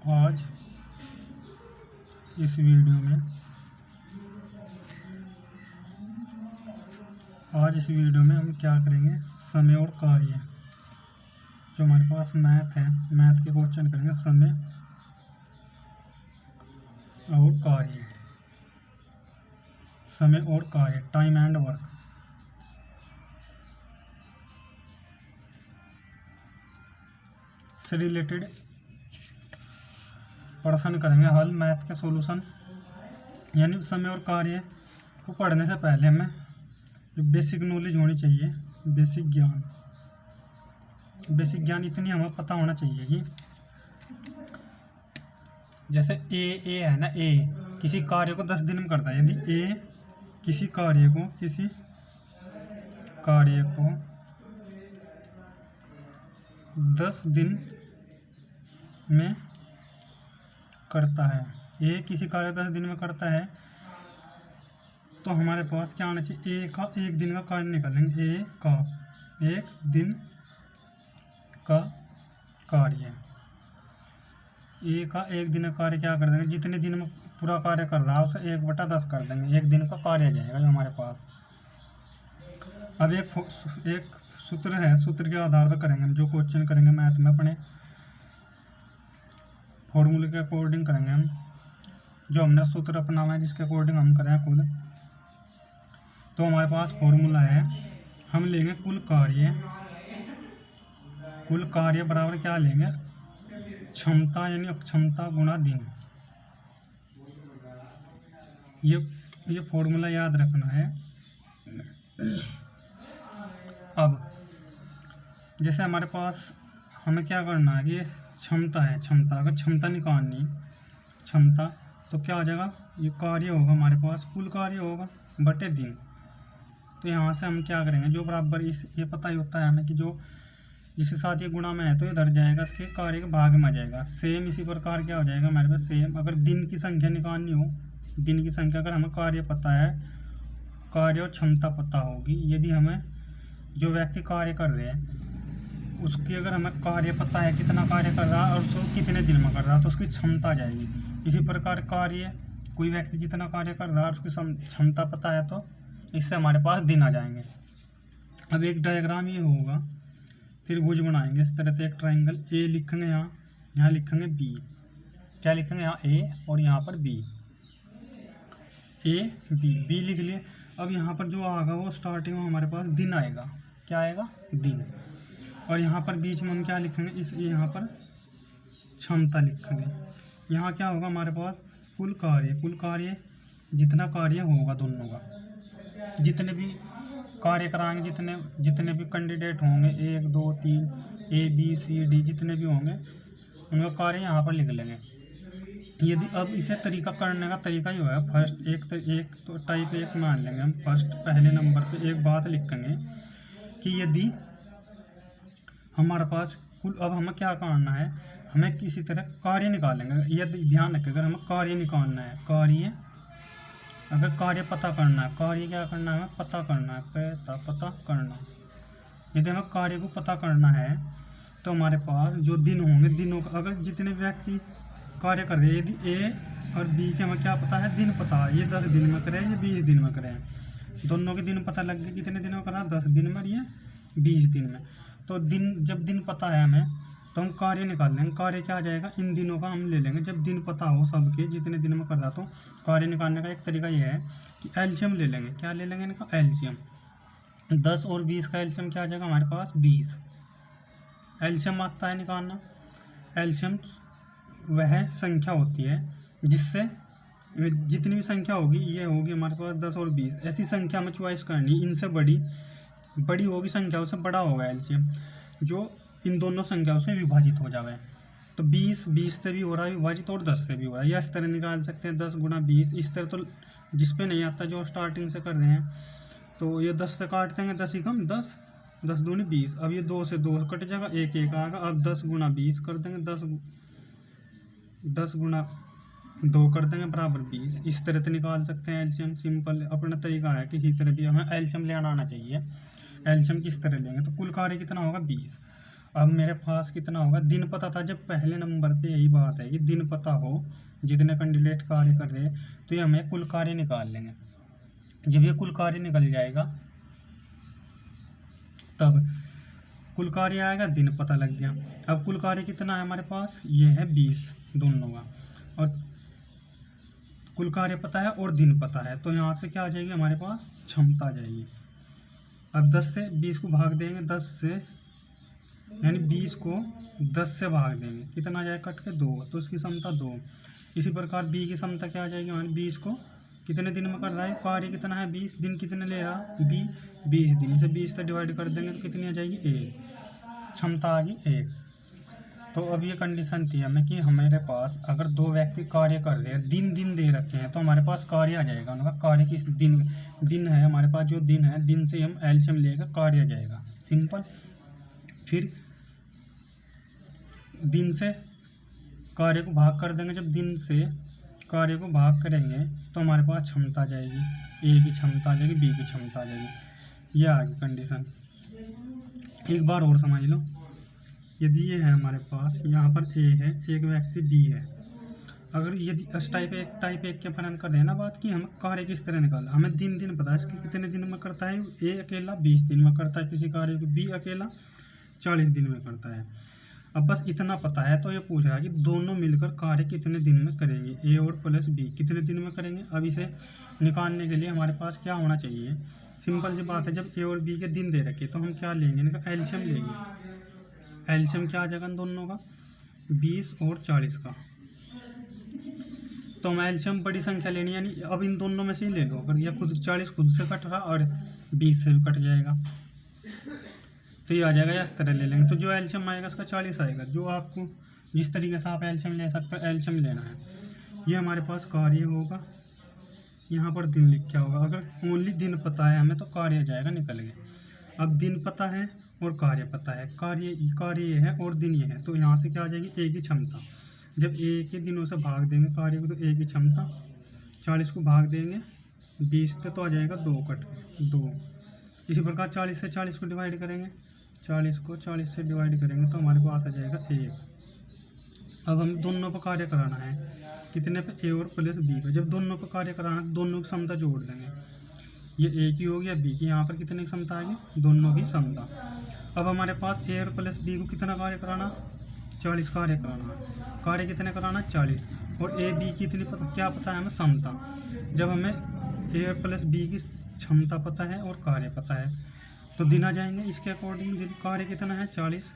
आज इस वीडियो में हम क्या करेंगे, समय और कार्य। जो हमारे पास मैथ है, मैथ के क्वेश्चन करेंगे, समय और कार्य। समय और कार्य, टाइम एंड वर्क से रिलेटेड प्रश्न करेंगे हल, मैथ के सॉल्यूशन। यानी समय और कार्य को पढ़ने से पहले हमें जो बेसिक नॉलेज होनी चाहिए, बेसिक ज्ञान इतनी हमें पता होना चाहिए कि जैसे ए है ना, ए किसी कार्य को 10 दिन में करता है। यदि ए किसी कार्य को 10 दिन में करता है, ए किसी कार्य 10 दिन में करता है, तो हमारे पास क्या आना चाहिए, ए का 1 दिन का कार्य निकालेंगे। ए का 1 दिन का कार्य, ए का 1 दिन का कार्य क्या कर देंगे, जितने दिन में पूरा कार्य कर रहा है उसे 1/10 कर देंगे, 1 दिन का कार्य आ जाएगा जो हमारे पास। अब एक सूत्र है, सूत्र के आधार पर करेंगे हम जो क्वेश्चन करेंगे मैथ में, अपने फॉर्मूले के अकॉर्डिंग करेंगे हम। जो हमने सूत्र अपना है जिसके अकॉर्डिंग हम करें खुद, तो हमारे पास फॉर्मूला है, हम लेंगे कुल कार्य बराबर क्या लेंगे, क्षमता यानी क्षमता गुणा दिन। ये फॉर्मूला याद रखना है। अब जैसे हमारे पास हमें क्या करना है कि क्षमता है, अगर क्षमता निकालनी क्षमता, तो क्या आ जाएगा, ये कार्य होगा हमारे पास, कुल कार्य होगा बटे दिन। तो यहाँ से हम क्या करेंगे, जो बराबर ये पता ही होता है हमें कि जो जिसके साथ ये गुणा में है तो इधर जाएगा, इसके कार्य के भाग में आ जाएगा। सेम इसी प्रकार क्या हो जाएगा हमारे पास, सेम अगर दिन की संख्या निकालनी हो, दिन की संख्या अगर हमें कार्य पता है, कार्य और क्षमता पता होगी, यदि हमें जो व्यक्ति कार्य कर रहे हैं उसकी अगर हमें कार्य पता है, कितना कार्य कर रहा है और उसको कितने दिन में कर रहा है, तो उसकी क्षमता आ जाएगी। इसी प्रकार कार्य, कोई व्यक्ति जितना कार्य कर रहा है उसकी क्षमता पता है, तो इससे हमारे पास दिन आ जाएंगे। अब एक डायग्राम ये होगा, त्रिभुज बनाएंगे इस तरह से, एक ट्रायंगल, ए लिखेंगे यहाँ लिखेंगे बी, क्या लिखेंगे यहाँ ए और यहाँ पर बी, ए बी लिख लिए। अब यहाँ पर जो आएगा वो स्टार्टिंग में हमारे पास दिन आएगा, क्या आएगा, दिन। और यहाँ पर बीच में हम क्या लिखेंगे, यहाँ पर क्षमता लिखेंगे। यहाँ क्या होगा हमारे पास, कुल कार्य जितना कार्य होगा दोनों का, जितने भी कार्य कराएंगे, जितने भी कैंडिडेट होंगे, 1 2 3 A B C D जितने भी होंगे उनका कार्य यहाँ पर लिख लेंगे। यदि अब इसे तरीका करने का तरीका ही हुआ है, फर्स्ट एक तो टाइप 1 मान लेंगे हम, फर्स्ट पहले नंबर पे एक बात लिखेंगे कि यदि हमारे पास कुल, अब हमें क्या करना है, हमें किसी तरह कार्य निकालेंगे। यदि ध्यान रखें, अगर हमें कार्य निकालना है, अगर कार्य पता करना है, कार्य क्या करना है, हमें पता करना है, पता करना। यदि हमें कार्य को पता करना है तो हमारे पास जो दिन होंगे, दिनों का, अगर जितने व्यक्ति कार्य कर रहे हैं, यदि ए और बी के हमें क्या पता है, दिन पता है, ये 10 दिन में करें, ये 20 दिन में करें, दोनों के दिन पता लग गए, कितने दिन में करा, 10 दिन में, ये 20 दिन में। तो जब दिन पता है हमें, तो हम कार्य निकाल लेंगे। कार्य क्या आ जाएगा, इन दिनों का हम ले लेंगे। जब दिन पता हो सबके, जितने दिन में कर रहा, तो कार्य निकालने का एक तरीका यह है कि एलसीएम ले लेंगे। क्या ले लेंगे इनका, एलसीएम। 10 और 20 का एलसीएम क्या आ जाएगा हमारे पास, 20। एलसीएम आता है निकालना। एलसीएम वह संख्या होती है जिससे जितनी भी संख्या होगी, ये होगी हमारे पास 10 और 20, ऐसी संख्या में चॉइस करनी, इनसे बड़ी होगी संख्या, उससे बड़ा होगा एलसीएम, जो इन दोनों संख्याओं से विभाजित हो जाए। तो 20 से भी हो रहा है विभाजित, और 10 से भी हो रहा है, या इस तरह निकाल सकते हैं 10 × 20। इस तरह तो जिस पे नहीं आता, जो स्टार्टिंग से कर रहे हैं, तो ये 10 से काट देंगे, 10 ही कम 10 दूनी 20। अब ये 2 से 2 कट जाएगा, 1 1 आएगा। अब 10 × 20 कर देंगे, 10 × 2 कर देंगे बराबर 20। इस तरह से निकाल सकते हैं एलसीएम। सिंपल अपना तरीका है, किसी तरह भी हमें एलसीएम लेना आना चाहिए। एलसीएम किस तरह लेंगे, तो कुल कार्य कितना होगा, 20। अब मेरे पास कितना होगा, दिन पता था। जब पहले नंबर पे यही बात है कि दिन पता हो जितने कैंडिडेट कार्य कर रहे हैं, तो ये हमें कुल कार्य निकाल लेंगे। जब ये कुल कार्य निकल जाएगा तब कुल कार्य आएगा, दिन पता लग गया। अब कुल कार्य कितना है हमारे पास, ये है 20 दोनों का, और कुल कार्य पता है और दिन पता है, तो यहाँ से क्या आ जाएगी हमारे पास, क्षमता आ जाएगी। अब 10 से 20 को भाग देंगे, 10 से यानी 20 को 10 से भाग देंगे, कितना आ जाएगा कट के 2, तो उसकी क्षमता 2। इसी प्रकार बी की क्षमता क्या आ जाएगी हमारी, 20 को कितने दिन में कर रहा है, कार्य कितना है 20 दिन, कितने ले रहा बी 20 दिन, इसे 20 से डिवाइड कर देंगे तो कितनी आ जाएगी 1, क्षमता आ गई 1। तो अब ये कंडीशन थी हमें कि हमारे पास अगर दो व्यक्ति कार्य कर रहे हैं, दिन दे रखे हैं, तो हमारे पास कार्य आ जाएगा उनका। कार्य किस दिन है हमारे पास, जो दिन है दिन से हम एलसीएम लेगा, कार्य आ जाएगा, सिंपल। फिर दिन से कार्य को भाग कर देंगे, जब दिन से कार्य को भाग करेंगे तो हमारे पास क्षमता आ जाएगी, ए की क्षमता आ जाएगी, बी की क्षमता आ जाएगी। यह आ गई कंडीशन। एक बार और समझ लो, यदि ये है हमारे पास, यहाँ पर ए है, एक व्यक्ति बी है। अगर यदि टाइप एक के फलन कर देना बात कि हम कार्य किस तरह निकाला, हमें दिन पता है इसके कितने दिन में करता है, ए अकेला 20 दिन में करता है किसी कार्य को, बी अकेला 40 दिन में करता है। अब बस इतना पता है, तो ये पूछ रहा है कि दोनों मिलकर कार्य कितने दिन में करेंगे, ए और प्लस बी कितने दिन में करेंगे। अब इसे निकालने के लिए हमारे पास क्या होना चाहिए, सिंपल सी बात है, जब ए और बी के दिन दे रखे तो हम क्या लेंगे, इनका एलसीएम लेंगे। एलसीएम क्या आ जाएगा दोनों का, 20 और 40 का। तो हम एलसीएम बड़ी संख्या लेनी, यानी अब इन दोनों में से ही ले लो। अगर यह खुद 40 खुद से कट रहा और 20 से भी कट जाएगा, तो ये आ जाएगा, या इस तरह ले लेंगे। तो जो एलसीएम आएगा इसका 40 आएगा। जो आपको जिस तरीके से आप एलसीएम ले सकते हो, एलसीएम लेना है। ये हमारे पास कार्य होगा, यहाँ पर दिन लिख क्या होगा। अगर ओनली दिन पता है हमें तो कार्य आ जाएगा, निकल गया। अब दिन पता है और कार्य पता है, कार्य ये है और दिन ये है, तो यहाँ से क्या आ जाएगी, ए की क्षमता। जब ए के दिनों से भाग देंगे कार्य को, तो ए की क्षमता 40 को भाग देंगे 20 से, तो आ जाएगा 2 कट 2। इसी प्रकार 40 से 40 को डिवाइड करेंगे, 40 को 40 से डिवाइड करेंगे तो हमारे पास आ जाएगा 1। अब हम दोनों पर कार्य कराना है, कितने पे, ए और प्लस बी पे। जब दोनों पर कार्य कराना है, दोनों की क्षमता जोड़ देंगे, ये ए की होगी या बी की। यहाँ पर कितने की क्षमता आएगी, दोनों की क्षमता। अब हमारे पास ए और प्लस बी को कितना कार्य कराना, 40 कार्य कराना है। कार्य कितने कराना, 40। और ए बी की इतनी क्या पता है हमें, क्षमता। जब हमें ए और प्लस बी की क्षमता पता है और कार्य पता है, तो दिन आ जाएंगे इसके अकॉर्डिंग। कार्य कितना है 40,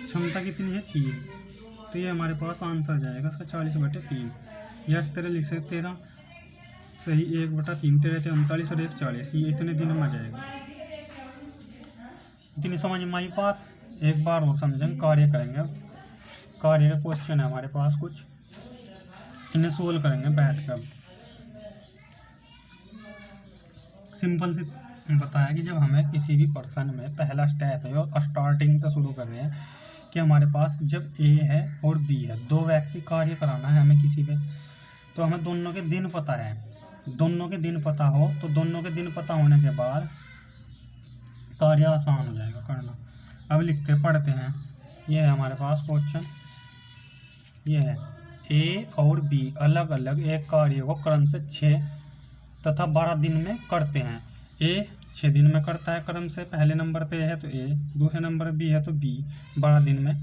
क्षमता कितनी है 3, तो ये हमारे पास आंसर जाएगा इसका 40/3। या इस तरह लिख सकते 13 सही 1/3, 13 39 और 1 40, ये इतने दिन में आ जाएगा। इतनी समझ में आई बात। एक बार और समझेंगे, कार्य करेंगे। कार्य का क्वेश्चन है हमारे पास कुछ, इन्हें सोल्व करेंगे बैठ कर। सिंपल सी बताया कि जब हमें किसी भी पर्सन में पहला स्टेप है और स्टार्टिंग से शुरू कर रहे हैं कि हमारे पास जब ए है और बी है, दो व्यक्ति कार्य कराना है हमें किसी पे, तो हमें दोनों के दिन पता है। दोनों के दिन पता हो तो दोनों के दिन पता होने के बाद कार्य आसान हो जाएगा करना। अब लिखते पढ़ते हैं, ये है हमारे पास क्वेश्चन, ये है ए और बी अलग अलग एक कार्य को क्रम से 6 तथा 12 दिन में करते हैं। ए 6 दिन में करता है क्रम से, पहले नंबर पे है तो ए, दूसरे नंबर बी है तो बी 12 दिन में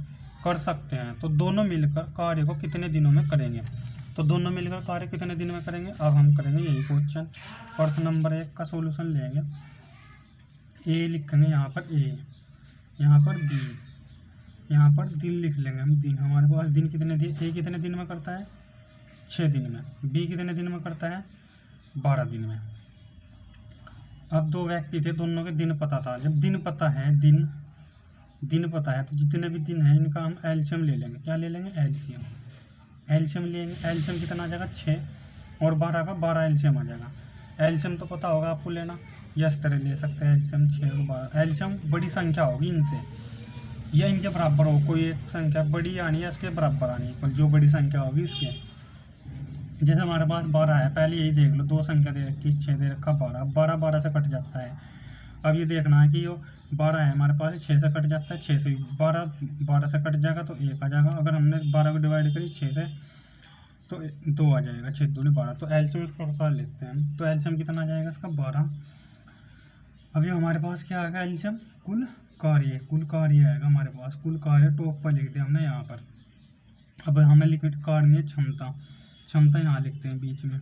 कर सकते हैं। तो दोनों मिलकर कार्य को कितने दिनों में करेंगे, तो दोनों मिलकर कार्य कितने दिन में करेंगे। अब हम करेंगे यही क्वेश्चन। प्रश्न नंबर 1 का सॉल्यूशन लेंगे। ए लिखेंगे यहाँ पर ए, यहाँ पर बी, यहाँ पर दिन लिख लेंगे हम। दिन हमारे पास दिन कितने दिन, ए कितने दिन में करता है 6 दिन में, बी कितने दिन में करता है 12 दिन में। अब दो व्यक्ति थे, दोनों के दिन पता था। जब दिन पता है, दिन पता है, तो जितने भी दिन हैं इनका हम एलसीएम ले लेंगे। क्या ले लेंगे, एलसीएम लेंगे। एलसीएम कितना आ जाएगा 6 और 12 का 12 एलसीएम आ जाएगा। एलसीएम तो पता होगा आपको लेना, या इस तरह ले सकते हैं एलसीएम 6 और 12। एलसीएम बड़ी संख्या होगी इनसे, या इनके बराबर हो, कोई एक संख्या बड़ी आनी है इसके बराबर आनी है, जो बड़ी संख्या होगी उसके। जैसे हमारे पास 12 है, पहले यही देख लो, दो संख्या दे रखी, 6 दे रखा, 12 से कट जाता है। अब ये देखना है कि 12 है हमारे पास, 6 से कट जाता है, 6 से 12 से कट जाएगा तो 1 आ जाएगा। अगर हमने 12 को डिवाइड करी 6 से तो 2 आ जाएगा, 6 दूनी 12। तो एलसीएम इस प्रकार लिखते हैं। तो एलसीएम कितना आ जाएगा इसका 12। अभी हमारे पास क्या आएगा एलसीएम, कुल कार्य आएगा हमारे पास। कुल कार्य टॉप पर लिख दिया हमने यहाँ पर। अब हमें निकालनी है क्षमता यहाँ लिखते हैं बीच में।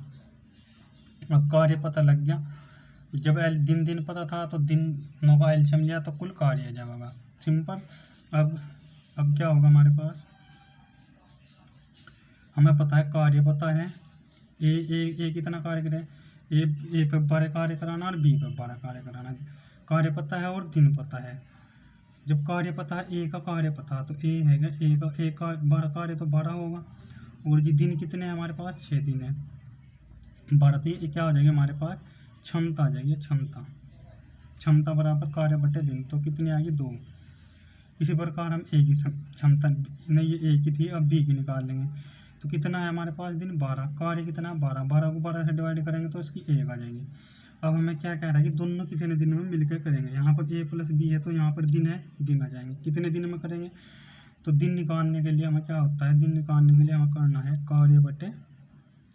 अब कार्य पता लग गया, जब दिन पता था तो दिनों का एलसीएम लिया तो कुल कार्य आ जाएगा, सिंपल। अब क्या होगा हमारे पास, हमें पता है कार्य पता है, ए कितना कार्य करे, ए पे बड़े कार्य कराना और बी पे बड़ा कार्य कराना। कार्य पता है और दिन पता है। जब कार्य पता है, ए का कार्य पता है तो ए है ए का बड़ा कार्य तो 12 होगा। और जी दिन कितने हैं हमारे पास, 6 दिन है। 12 तो ये क्या हो जाएगी हमारे पास, क्षमता आ जाएगी। क्षमता बराबर कार्य बटे दिन, तो कितनी आएगी 2। इसी प्रकार हम ए की क्षमता, नहीं ये ए की थी, अब बी की निकाल लेंगे। तो कितना है हमारे पास दिन, 12। कार्य कितना है 12, 12 को 12 से डिवाइड करेंगे तो इसकी 1 आ जाएगी। अब हमें क्या कह रहा है कि दोनों कितने दिन में मिलकर करेंगे। यहाँ पर ए प्लस बी है तो यहाँ पर दिन है, दिन आ जाएंगे। कितने दिन में करेंगे, तो दिन निकालने के लिए हमें क्या होता है, दिन निकालने के लिए हमें करना है कार्य बटे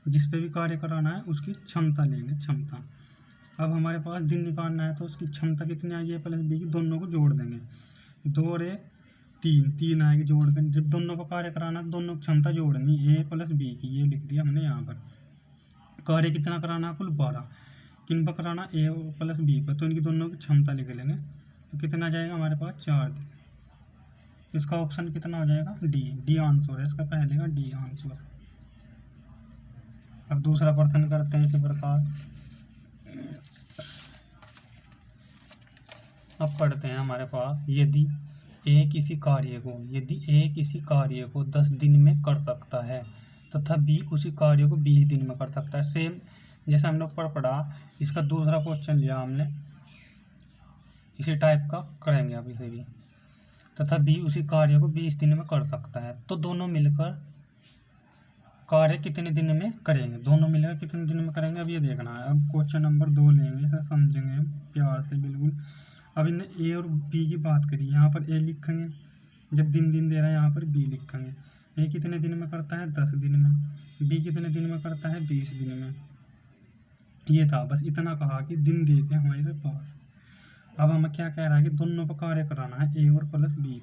जिस पे भी कार्य कराना है उसकी क्षमता लेंगे, क्षमता। अब हमारे पास दिन निकालना है तो उसकी क्षमता कितनी आएगी, ए प्लस बी की, दोनों को जोड़ देंगे। 2 और 1 3 आएगी जोड़ कर। जब दोनों को कार्य कराना है तो दोनों की क्षमता जोड़नी, ए प्लस बी की, ये लिख दिया हमने यहाँ पर। कार्य कितना कराना है, कुल 12। किन पर कराना, ए प्लस बी पर, तो इनकी दोनों की क्षमता लिख लेंगे। तो कितना आ जाएगा हमारे पास 4 दिन। इसका ऑप्शन कितना हो जाएगा, डी आंसर है इसका, पहले का डी आंसर। अब दूसरा प्रश्न करते हैं इसी प्रकार। अब पढ़ते हैं हमारे पास, यदि ए किसी कार्य को 10 दिन में कर सकता है तथा बी उसी कार्य को 20 दिन में कर सकता है। सेम जैसे हमने ऊपर पढ़ा, इसका दूसरा क्वेश्चन लिया हमने, इसी टाइप का करेंगे अब इसे भी। तथा बी उसी कार्य को 20 दिन में कर सकता है, तो दोनों मिलकर कार्य कितने दिन में करेंगे, अब ये देखना है। अब क्वेश्चन नंबर 2 लेंगे, इसे समझेंगे प्यार से बिल्कुल। अब इन्हें ए और बी की बात करिए, यहाँ पर ए लिखेंगे, जब दिन दे रहा है यहाँ पर बी लिखेंगे। ए कितने दिन में करता है, 10 दिन में। बी कितने दिन में करता है, 20 दिन में। ये था, बस इतना कहा कि दिन देते हैं हमारे पास। अब हमें क्या कह रहा है कि दोनों पर कार्य कराना है, ए और प्लस बी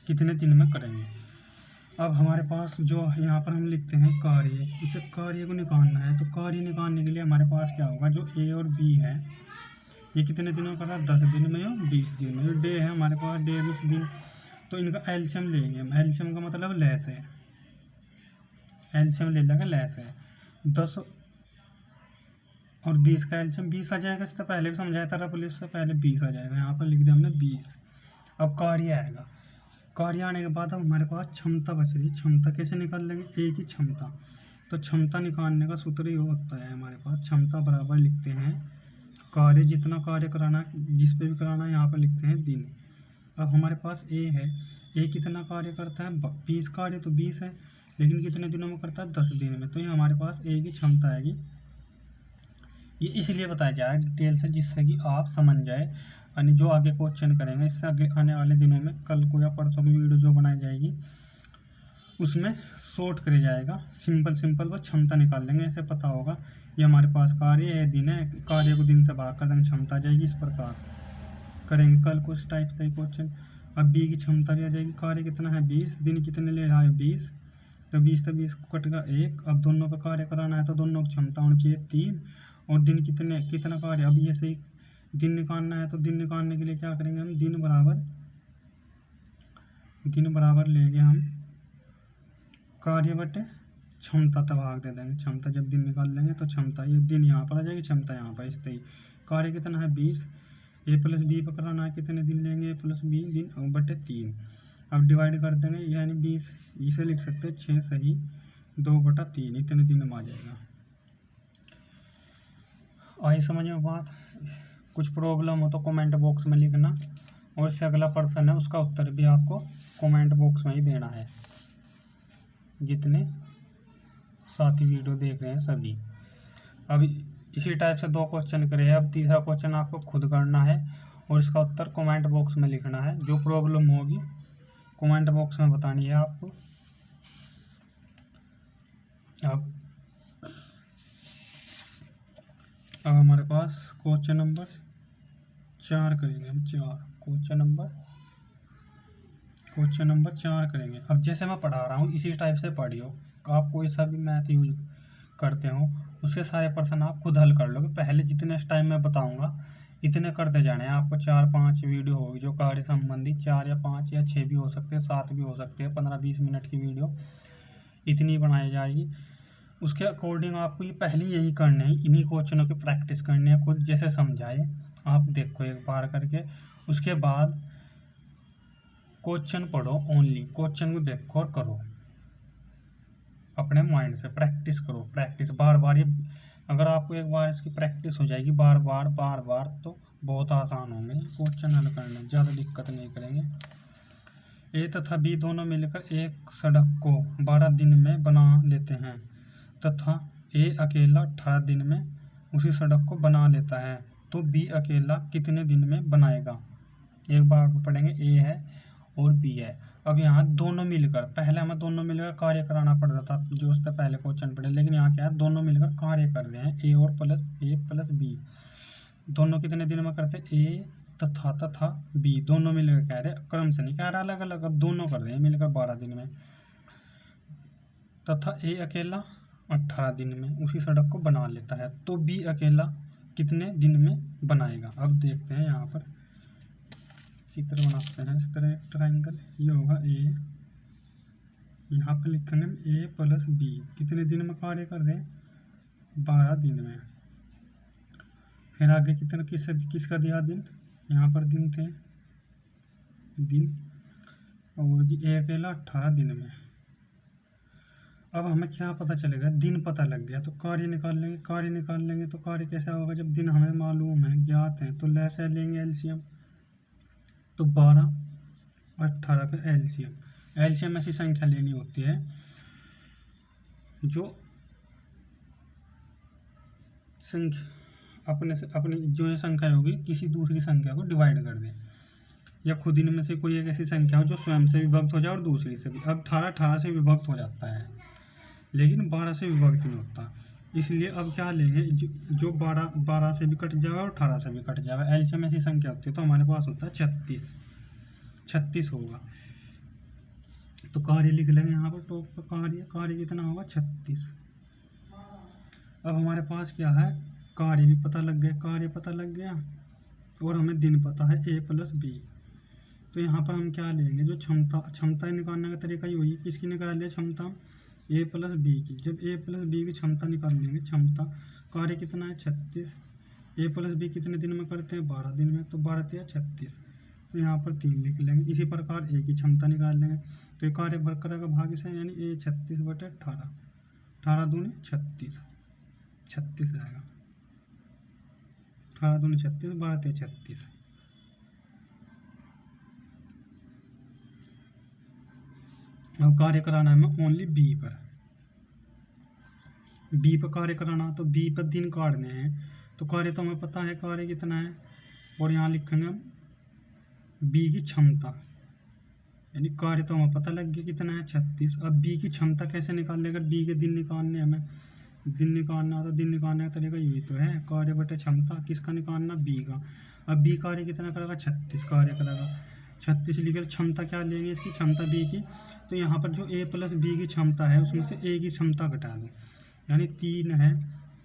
कितने दिन में करेंगे। अब हमारे पास जो यहाँ पर हम लिखते हैं कार्य, इसे कार्य को निकालना है। तो कार्य निकालने के लिए हमारे पास क्या होगा, जो ए और बी है ये कितने दिन में कर रहा है, 10 दिन में और 20 दिन में। डे है हमारे पास, डे 20 दिन, तो इनका एलसीएम लेंगे हम। एलसीएम का मतलब लेस है, एलसीएम ले लेंगे, लेस है। 10 और 20 का एलसीएम 20 आ जाएगा। इससे पहले भी समझाया था, पुलिस से पहले 20 आ जाएगा, यहाँ पर लिख दिया हमने 20। अब कार्य आएगा, कार्य आने के बाद अब हमारे पास क्षमता बच रही। क्षमता कैसे निकाल लेंगे, ए की क्षमता। तो क्षमता निकालने का सूत्र ये होता है हमारे पास, क्षमता बराबर लिखते हैं कार्य, जितना कार्य कराना है, जिस पे भी कराना है, यहाँ पर लिखते हैं दिन। अब हमारे पास ए है, ए कितना कार्य करता है, 20 कार्य, तो 20 है, लेकिन कितने दिनों में करता है, 10 दिन में। तो ये हमारे पास ए की क्षमता आएगी। ये इसलिए बताया जाए डिटेल से, जिससे कि आप समझ जाए, यानी जो आगे क्वेश्चन करेंगे इससे आगे आने वाले दिनों में, कल को या परसों की वीडियो जो बनाई जाएगी उसमें शॉर्ट करे जाएगा। सिंपल बस क्षमता निकाल लेंगे, ऐसे पता होगा ये हमारे पास कार्य है, दिन है, कार्य को दिन से भाग कर देंगे, क्षमता आ जाएगी। इस प्रकार करेंगे कल को इस टाइप का क्वेश्चन। अब बी की क्षमता भी आ जाएगी, कार्य कितना है 20, दिन कितने ले रहा है 20, तो 20 को कटेगा 1। अब दोनों का कार्य कराना है तो दोनों की क्षमता होनी चाहिए 3, और दिन कितना कार्य। अब ये सही दिन निकालना है, तो दिन निकालने के लिए क्या करेंगे हम, दिन बराबर लेंगे हम कार्य बटे क्षमता, तब भाग दे देंगे। क्षमता जब दिन निकाल लेंगे तो क्षमता, ये दिन यहाँ पर आ जाएगी, क्षमता यहाँ पर। इस तरह कार्य कितना है 20, ए प्लस बी पर कराना है, कितने दिन लेंगे, ए प्लस बी दिन और बटे 3। अब डिवाइड कर देंगे, यानी 20 इसे लिख सकते हैं 6 सही 2/3, इतने दिन में आ जाएगा। आई समझ में बात। कुछ प्रॉब्लम हो तो कमेंट बॉक्स में लिखना, और इससे अगला प्रश्न है उसका उत्तर भी आपको कमेंट बॉक्स में ही देना है, जितने साथी वीडियो देख रहे हैं सभी। अब इसी टाइप से 2 क्वेश्चन करे हैं। अब तीसरा क्वेश्चन आपको खुद करना है, और इसका उत्तर कमेंट बॉक्स में लिखना है। जो प्रॉब्लम होगी कमेंट बॉक्स में बतानी है आपको। अब हमारे पास क्वेश्चन नंबर 4 करेंगे हम। 4 क्वेश्चन नंबर 4 करेंगे। अब जैसे मैं पढ़ा रहा हूँ इसी टाइप से पढ़ियो। आप कोई सा भी मैथ यूज करते हो उसके सारे प्रश्न आप खुद हल कर लोगे। पहले जितने टाइम मैं बताऊंगा इतने करते जाने हैं। आपको 4-5 वीडियो होगी जो कार्य संबंधी, 4 या 5 या 6 भी हो सकते हैं, 7 भी हो सकते हैं, 15-20 मिनट की वीडियो इतनी बनाई जाएगी। उसके अकॉर्डिंग आपको ये पहले यही करना है, इन्हीं क्वेश्चनों की प्रैक्टिस करनी है। खुद जैसे समझाए आप देखो एक बार करके, उसके बाद क्वेश्चन पढ़ो, ओनली क्वेश्चन को देखो और करो अपने माइंड से। प्रैक्टिस करो, प्रैक्टिस बार बार। ये अगर आपको एक बार इसकी प्रैक्टिस हो जाएगी बार बार तो बहुत आसान होंगे क्वेश्चन हल करने, ज़्यादा दिक्कत नहीं करेंगे। ए तथा बी दोनों मिलकर एक सड़क को 12 दिन में बना लेते हैं तथा ए अकेला 18 दिन में उसी सड़क को बना लेता है, तो बी अकेला कितने दिन में बनाएगा। एक बार पढ़ेंगे, ए है और बी है। अब यहाँ दोनों मिलकर, पहले हमें दोनों मिलकर कार्य कराना पड़ता था जो उससे पहले क्वेश्चन पढ़े, लेकिन यहाँ क्या है, दोनों मिलकर कार्य कर रहे हैं। ए प्लस बी दोनों कितने दिन में करते हैं, ए तथा बी दोनों मिलकर कह रहे हैं, क्रम से नहीं कह रहा अलग अलग, अब दोनों कर रहे हैं मिलकर 12 दिन में, तथा ए अकेला 18 दिन में उसी सड़क को बना लेता है, तो बी अकेला कितने दिन में बनाएगा। अब देखते हैं यहाँ पर चित्र बनाते हैं। इस तरह एक ट्रायंगल, ये होगा ए, यहाँ पर लिखेंगे ए प्लस बी कितने दिन में कार्य कर दें, 12 दिन में। फिर आगे कितना किसका दिया दिन, यहाँ पर दिन थे दिन, और ए अकेला 18 दिन में। अब हमें क्या पता चलेगा, दिन पता लग गया तो कार्य निकाल लेंगे। कार्य निकाल लेंगे तो कार्य कैसे होगा, जब दिन हमें मालूम है, ज्ञात है, तो लैसे लेंगे एलसीएम, तो 12 और 18 का एलसीएम ऐसी संख्या लेनी होती है जो संख्या अपनी जो ये संख्या होगी किसी दूसरी संख्या को डिवाइड कर दें, या खुद इनमें से कोई एक ऐसी संख्या हो जो स्वयं से विभक्त हो जाए और दूसरी से भी। अब 18 से विभक्त हो जाता है लेकिन 12 से विभक्त नहीं होता, इसलिए अब क्या लेंगे, जो 12 से भी कट जाएगा और 18 से भी कट जाएगा। एलसीएम ऐसी संख्या होती है, तो हमारे पास होता है 36 होगा। तो कार्य लिख लेंगे यहाँ पर टॉप पर, कार्य कितना होगा 36। अब हमारे पास क्या है, कार्य भी पता लग गया, और हमें दिन पता है ए प्लस बी। तो यहाँ पर हम क्या लेंगे, जो क्षमता निकालने का तरीका ही वही, किसकी निकाल लिया क्षमता, ए प्लस बी की। जब ए प्लस बी की क्षमता निकाल लेंगे, क्षमता कार्य कितना है 36, ए प्लस बी कितने दिन में करते हैं 12 दिन में, तो 12 या 36, तो यहाँ पर 3 लिख लेंगे। इसी प्रकार ए की क्षमता निकाल लेंगे, तो ये कार्य बरकरार का भाग से, यानी ए 36/18, 18 दूनी 36 आएगा, 18 दूनी 36, 12 36। अब कार्य कराना है हमें ओनली बी पर कार्य कराना, तो बी पर दिन काटने हैं, तो कार्य तो हमें पता है कार्य कितना है, और यहाँ लिखेंगे हम बी की क्षमता, यानी कार्य तो हमें पता लग गया कितना है 36। अब बी की क्षमता कैसे निकाल लेगा, बी के दिन निकालने, हमें दिन निकालना होता, दिन निकालने का तरीका यही तो है, कार्य बटे क्षमता, किसका निकालना, बी का। अब बी कार्य कितना करेगा 36 कार्य करेगा, 36 लिखे। क्षमता क्या लेंगे इसकी, क्षमता बी की, तो यहाँ पर जो ए प्लस बी की क्षमता है उसमें से ए की क्षमता घटा दो, यानी 3 है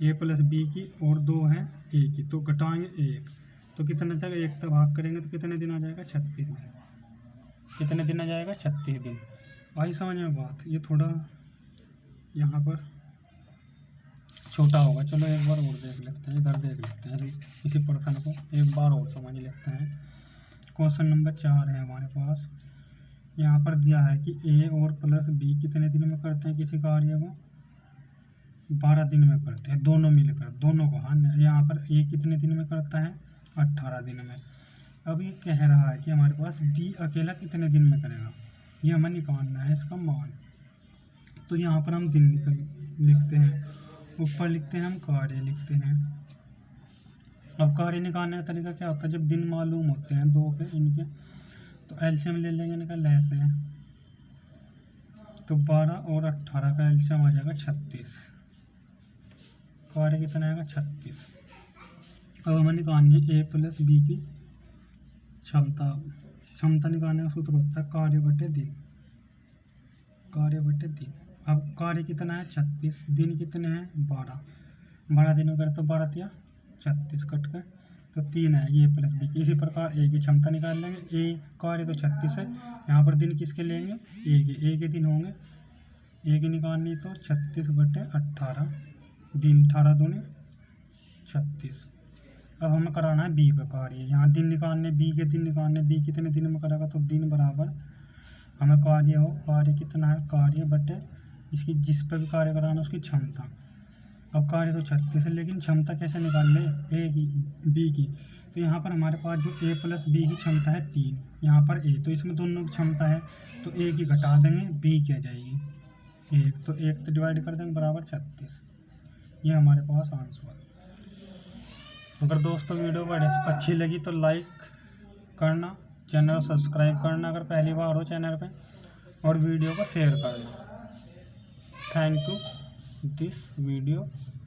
ए प्लस बी की और 2 है ए की, तो घटाएंगे 1, तो कितना जाएगा, 1 तक भाग करेंगे तो कितने दिन आ जाएगा 36 दिन। कितने दिन आ जाएगा 36 दिन। आई समझ में बात, ये थोड़ा यहाँ पर छोटा होगा। चलो एक बार और देख लेते हैं, इधर देख लेते हैं इसी प्रश्न को एक बार और समझ लेते हैं। क्वेश्चन नंबर 4 है हमारे पास। यहाँ पर दिया है कि ए और प्लस बी कितने दिन में करते हैं किसी कार्य को, 12 दिन में करते हैं, दोनों मिलकर, दोनों को। हाँ, यहाँ पर ए कितने दिन में करता है 18 दिन में। अब ये कह रहा है कि हमारे पास बी अकेला कितने दिन में करेगा, ये हमें निकालना है इसका मान। तो यहाँ पर हम दिन लिखते हैं, ऊपर लिखते हैं हम कार्य लिखते हैं, अब कार्य निकालने का तरीका क्या होता है, जब दिन मालूम होते हैं दो के इनके, तो एलसीएम ले लेंगे इनका, लैस है तो 12 और 18 का एलसीएम आ जाएगा 36। कार्य कितना आएगा 36। अब हमें निकालनी है ए प्लस बी की क्षमता। क्षमता निकालने का सूत्र होता है कार्य बटे दिन, कार्य बटे दिन। अब कार्य कितना है 36, दिन कितने हैं 12, 12 दिन अगर तो 12 या 36 कट कर तो 3 है ए प्लस बी की। इसी प्रकार ए की क्षमता निकाल लेंगे, ए कार्य तो 36 है, यहाँ पर दिन किसके लेंगे ए के दिन होंगे, ए की निकालनी तो 36 बटे 18 दिन, 18 दूनी 36। अब हमें कराना है बी का कार्य, यहाँ दिन निकालने बी के दिन निकालने, बी कितने दिन में करेगा तो दिन बराबर हमें कार्य हो, कार्य कितना है कार्य बटे इसकी जिस पर भी कार्य कराना उसकी क्षमता। अब कार्य तो 36 है लेकिन क्षमता कैसे निकाल ले ए की बी की, तो यहाँ पर हमारे पास जो ए प्लस बी की क्षमता है 3, यहाँ पर ए, तो इसमें दोनों की क्षमता है तो ए की घटा देंगे बी की आ जाएगी 1, तो 1 तो डिवाइड कर देंगे बराबर 36। ये हमारे पास आंसर। अगर दोस्तों वीडियो बड़े अच्छी लगी तो लाइक करना, चैनल सब्सक्राइब करना अगर पहली बार हो चैनल पे, और वीडियो को शेयर करना। Thank you this video.